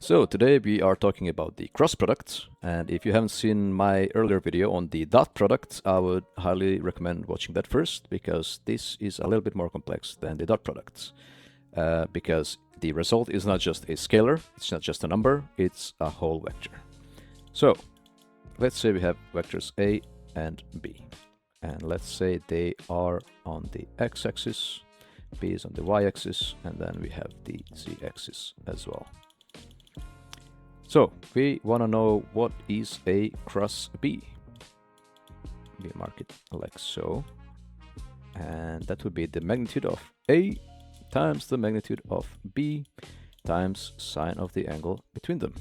So today we are talking about the cross product, and if you haven't seen my earlier video on the dot product, I would highly recommend watching that first, because this is a little bit more complex than the dot products, because the result is not just a scalar, it's not just a number, it's a whole vector. So let's say we have vectors a and b, and let's say they are on the x-axis, b is on the y-axis, and then we have the z-axis as well. So we want to know what is a cross b. We mark it like so, and that would be the magnitude of a times the magnitude of b times sine of the angle between them.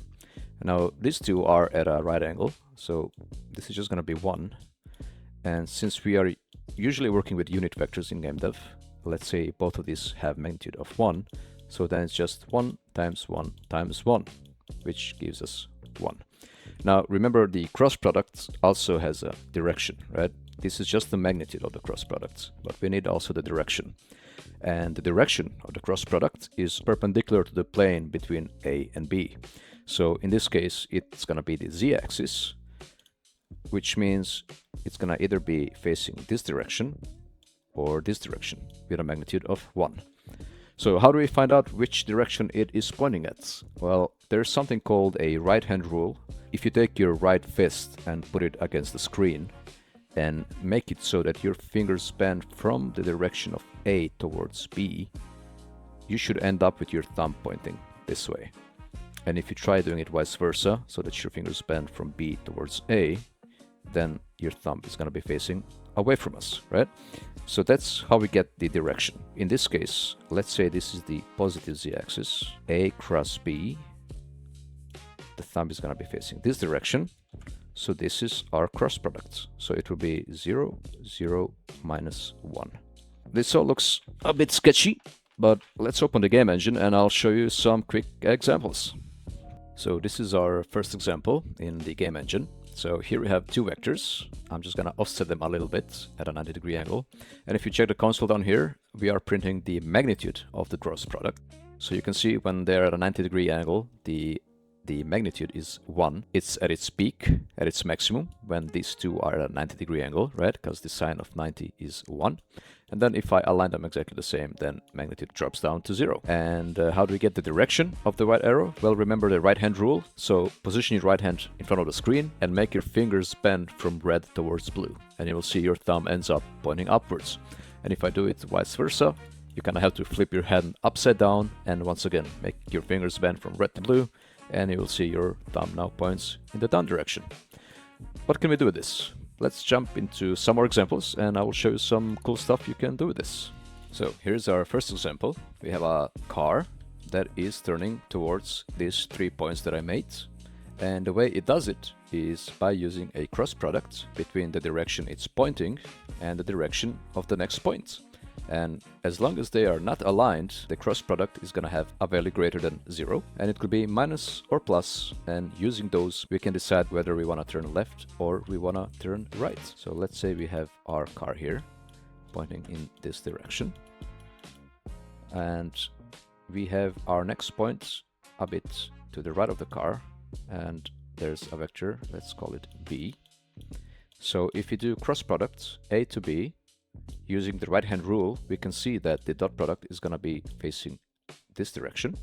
Now these two are at a right angle, so this is just going to be 1. And since we are usually working with unit vectors in game dev, let's say both of these have magnitude of 1, so then it's just 1 times 1 times 1, which gives us 1. Now remember, the cross product also has a direction, right? This is just the magnitude of the cross product, but we need also the direction. And the direction of the cross product is perpendicular to the plane between A and B. So in this case, it's going to be the z-axis, which means it's going to either be facing this direction or this direction with a magnitude of 1. So how do we find out which direction it is pointing at? Well, there's something called a right-hand rule. If you take your right fist and put it against the screen and make it so that your fingers bend from the direction of A towards B, you should end up with your thumb pointing this way. And if you try doing it vice versa, so that your fingers bend from B towards A, then your thumb is going to be facing away from us, right? So that's how we get the direction. In this case, let's say this is the positive z-axis, A cross B. The thumb is going to be facing this direction. So this is our cross product. So it will be 0, 0, minus 1. This all looks a bit sketchy, but let's open the game engine and I'll show you some quick examples. So this is our first example in the game engine. So here we have two vectors. I'm just going to offset them a little bit at a 90-degree angle. And if you check the console down here, we are printing the magnitude of the cross product. So you can see when they're at a 90-degree angle, the magnitude is 1. It's at its peak, at its maximum, when these two are at a 90-degree angle, right? Because the sine of 90 is 1. And then if I align them exactly the same, then magnitude drops down to 0. And how do we get the direction of the right arrow? Well, remember the right-hand rule. So position your right hand in front of the screen and make your fingers bend from red towards blue. And you will see your thumb ends up pointing upwards. And if I do it vice versa, you kind of have to flip your hand upside down and once again make your fingers bend from red to blue, and you will see your thumb now points in the down direction. What can we do with this? Let's jump into some more examples and I will show you some cool stuff you can do with this. So here's our first example. We have a car that is turning towards these 3 points that I made. And the way it does it is by using a cross product between the direction it's pointing and the direction of the next point. And as long as they are not aligned, the cross product is going to have a value greater than 0, and it could be minus or plus, and using those we can decide whether we want to turn left or we want to turn right. So let's say we have our car here pointing in this direction, and we have our next point a bit to the right of the car, and there's a vector, let's call it b. So if you do cross product a to b using the right hand rule, we can see that the dot product is going to be facing this direction,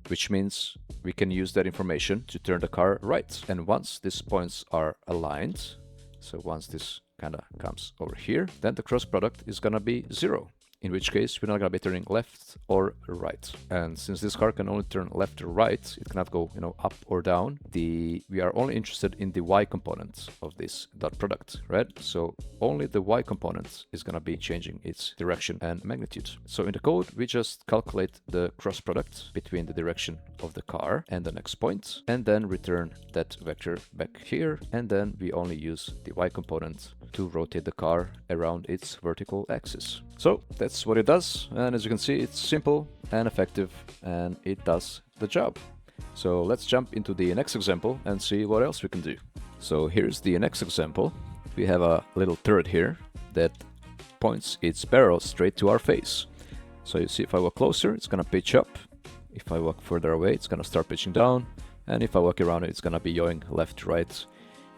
which means we can use that information to turn the car right. And once these points are aligned, so once this kind of comes over here, then the cross product is going to be 0. In which case we're not going to be turning left or right. And since this car can only turn left or right, it cannot go, up or down. We are only interested in the y component of this dot product, right? So only the y component is going to be changing its direction and magnitude. So in the code, we just calculate the cross product between the direction of the car and the next point, and then return that vector back here. And then we only use the y component to rotate the car around its vertical axis. So that's what it does, and as you can see, it's simple and effective, and it does the job. So let's jump into the next example and see what else we can do. So here's the next example. We have a little turret here that points its barrel straight to our face. So you see, if I go closer, it's gonna pitch up, If I walk further away, it's gonna start pitching down, and if I walk around it, it's gonna be yawing left to right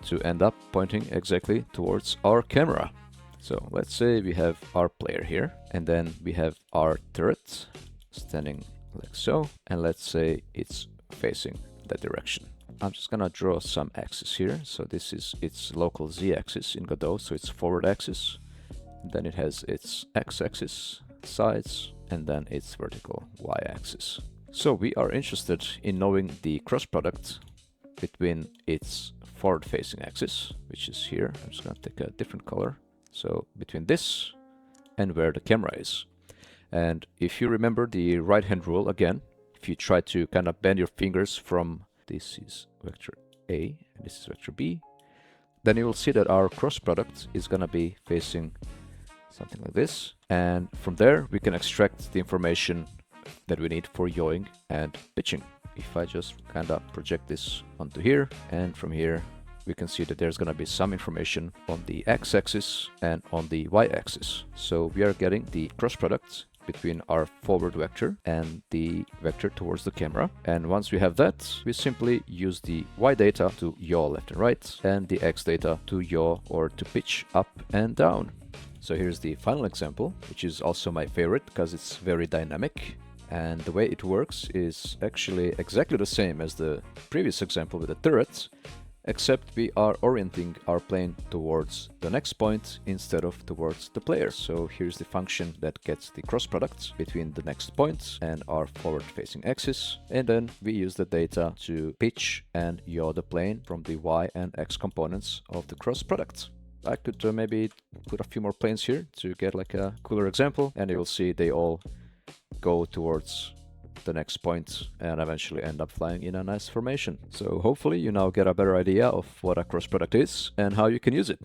to end up pointing exactly towards our camera. So let's say we have our player here, and then we have our turret standing like so, and let's say it's facing that direction. I'm just gonna draw some axes here. So this is its local z-axis in Godot, so it's forward axis. Then it has its x-axis, sides, and then its vertical y-axis. So we are interested in knowing the cross product between its forward-facing axis, which is here. I'm just gonna take a different color. So between this and where the camera is. And if you remember the right-hand rule again, if you try to kind of bend your fingers from this is vector A and this is vector B, then you will see that our cross product is gonna be facing something like this. And from there, we can extract the information that we need for yawing and pitching. If I just kind of project this onto here, and from here, we can see that there's gonna be some information on the x-axis and on the y-axis. So we are getting the cross product between our forward vector and the vector towards the camera. And once we have that, we simply use the y data to yaw left and right, and the x data to yaw or to pitch up and down. So here's the final example, which is also my favorite because it's very dynamic. And the way it works is actually exactly the same as the previous example with the turret, except we are orienting our plane towards the next point instead of towards the player. So here's the function that gets the cross product between the next points and our forward-facing axis, and then we use the data to pitch and yaw the plane from the y and x components of the cross product. I could maybe put a few more planes here to get like a cooler example, and you will see they all go towards the next point and eventually end up flying in a nice formation. So hopefully you now get a better idea of what a cross product is and how you can use it.